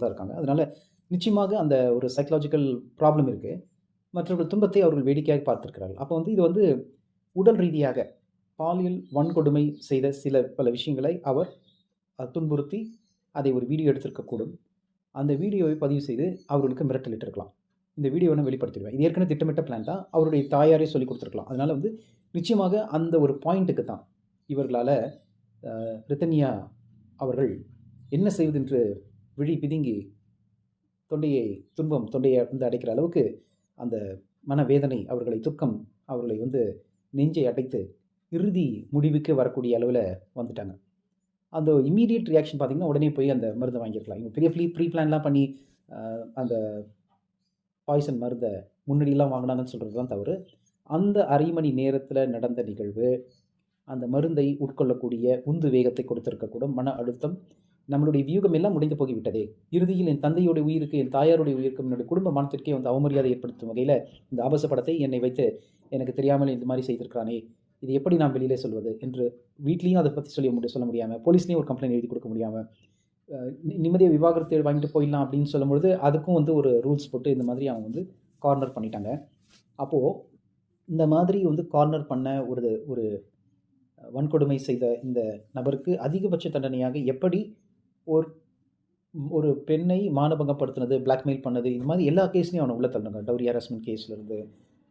தான் இருக்காங்க. அதனால நிச்சயமாக அந்த ஒரு சைக்காலஜிக்கல் ப்ராப்ளம் இருக்கு. மற்றவர்கள் துன்பத்தை அவர்கள் வேடிக்கையாக பார்த்திருக்கிறார்கள். அப்போ வந்து இது வந்து உடல் ரீதியாக பாலியல் வன்கொடுமை செய்த பல விஷயங்களை அவர் துன்புறுத்தி அதை ஒரு வீடியோ எடுத்திருக்கக்கூடும். அந்த வீடியோவை பதிவு செய்து அவர்களுக்கு மிரட்டலிட்டிருக்கலாம். இந்த வீடியோவை நான் வெளிப்படுத்திடுவேன். இது ஏற்கனவே திட்டமிட்ட பிளான் தான். அவருடைய தாயாரே சொல்லிக் குடுத்துருக்கலாம். அதனால வந்து நிச்சயமாக அந்த ஒரு பாயிண்ட்டுக்கு தான் இவர்களால ரித்தன்யா அவர்கள் என்ன செய்வதென்று விழி பிதுங்கி தொண்டையை வந்து அடைக்கிற அளவுக்கு அந்த மனவேதனை அவர்களை துக்கம் அவர்களை வந்து நெஞ்சை அடைத்து இறுதி முடிவுக்கு வரக்கூடிய அளவில் வந்துட்டாங்க. அந்த இம்மீடியட் ரியாக்ஷன் பார்த்தீங்கன்னா, உடனே போய் அந்த மருந்தை வாங்கியிருக்கலாம். இவங்க பெரிய ப்ரீ பிளான்லாம் பண்ணி அந்த பாய்சன் மருந்தை முன்னாடிலாம் வாங்கினாங்கன்னு சொல்கிறது தான் தவறு. அந்த அரை மணி நேரத்தில் நடந்த நிகழ்வு, அந்த மருந்தை உட்கொள்ளக்கூடிய உந்து வேகத்தை கொடுத்திருக்கக்கூடும். மன அழுத்தம், நம்மளுடைய வியூகம் எல்லாம் முடிந்து போய்விட்டதே. இறுதியில் என் தந்தையுடைய உயிருக்கு, என் தாயாருடைய உயிருக்கும், என்னுடைய குடும்ப மானத்திற்கே வந்து அவமரியாதை ஏற்படுத்தும் வகையில் இந்த ஆபாச படத்தை என்னை வைத்து எனக்கு தெரியாமல் இந்த மாதிரி செய்திருக்கிறானே, இது எப்படி நான் வெளியிலே சொல்வது என்று வீட்லேயும் அதை பற்றி சொல்ல முடியாமல், போலீஸ்லேயும் ஒரு கம்ப்ளைண்ட் எழுதி கொடுக்க முடியாமல், நிம்மதியாக விவாகரத்து வாங்கிட்டு போயிடலாம் அப்படின்னு சொல்லும்பொழுது அதுக்கும் வந்து ஒரு ரூல்ஸ் போட்டு இந்த மாதிரி அவங்க வந்து கார்னர் பண்ணிட்டாங்க. அப்போது இந்த மாதிரி வந்து கார்னர் பண்ண ஒரு வன்கொடுமை செய்த இந்த நபருக்கு அதிகபட்ச தண்டனையாக எப்படி ஒரு பெண்ணை மானபங்கப்படுத்தினது, பிளாக்மெயில் பண்ணது, இந்த மாதிரி எல்லா கேஸ்லையும் அவனை உள்ள தள்ளுங்க. டவுரி ஹராஸ்மெண்ட் கேஸ்லேருந்து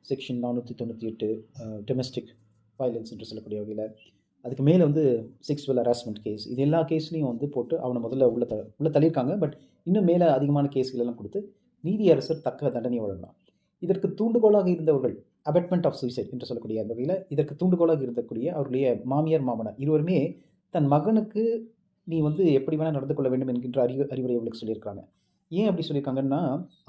செக்ஷன் 498 டொமெஸ்டிக் வயலன்ஸ் என்று சொல்லக்கூடிய வகையில், அதுக்கு மேலே வந்து செக்ஸுவல் ஹராஸ்மெண்ட் கேஸ், இது எல்லா கேஸ்லையும் வந்து போட்டு அவனை முதல்ல உள்ள தள்ளியிருக்காங்க. பட் இன்னும் மேலே அதிகமான கேஸ்கள் எல்லாம் கொடுத்து நீதியரசர் தக்க தண்டனை வழங்கலாம். இதற்கு தூண்டுகோலாக இருந்தவர்கள் அபெட்மெண்ட் ஆஃப் சூசைட் என்று சொல்லக்கூடிய அந்த வகையில் இதற்கு தூண்டுகோலாக இருக்கக்கூடிய அவருடைய மாமியார் மாமனார் இருவருமே தன் மகனுக்கு நீ வந்து எப்படி வேணால் நடந்து கொள்ள வேண்டும் என்கின்ற அறிவுரை அவர்களுக்கு சொல்லியிருக்காங்க. ஏன் அப்படி சொல்லியிருக்காங்கன்னா,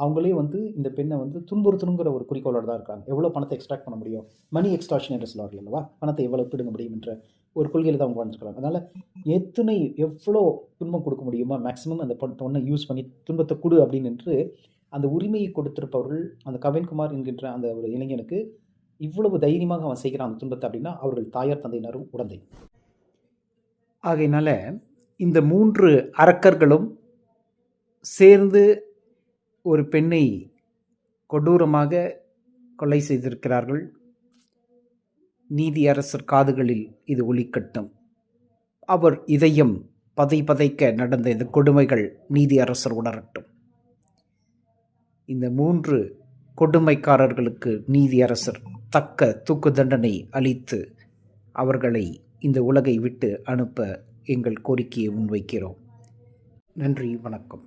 அவங்களே வந்து இந்த பெண்ணை வந்து துன்புறுத்தணுங்கிற ஒரு குறிக்கோளோடு தான் இருக்காங்க. எவ்வளோ பணத்தை எக்ஸ்ட்ராக்ட் பண்ண முடியும், மணி எக்ஸ்ட்ராக்ஷன் என்று சொல்லுவார்கள் அல்லவா, பணத்தை எவ்வளோ பிடுங்க முடியும் என்ற ஒரு கொள்கையில் தான் அவங்க வாழ்ந்துருக்காங்க. அதனால் எவ்வளோ துன்பம் கொடுக்க முடியுமோ மேக்ஸிமம் அந்த பொண்ணை யூஸ் பண்ணி துன்பத்தை கொடு அப்படின்னு அந்த உரிமையை கொடுத்திருப்பவர்கள், அந்த கவின்குமார் என்கின்ற அந்த ஒரு இளைஞனுக்கு இவ்வளவு தைரியமாக அவன் செய்கிறான் அந்த துன்பத்தை அப்படின்னா அவர்கள் தாயார் தந்தையினரும் உடந்தை. ஆகையினால இந்த 3 அரக்கர்களும் சேர்ந்து ஒரு பெண்ணை கொடூரமாக கொலை செய்திருக்கிறார்கள். நீதியரசர் காதுகளில் இது ஒலிக்கட்டும். அவர் இதயம் பதைக்க நடந்த இந்த கொடுமைகள் நீதியரசர் உணரட்டும். இந்த 3 கொடுமைக்காரர்களுக்கு நீதியரசர் தக்க தூக்கு தண்டனை அளித்து அவர்களை இந்த உலகை விட்டு அனுப்ப எங்கள் கோரிக்கையை முன்வைக்கிறோம். நன்றி, வணக்கம்.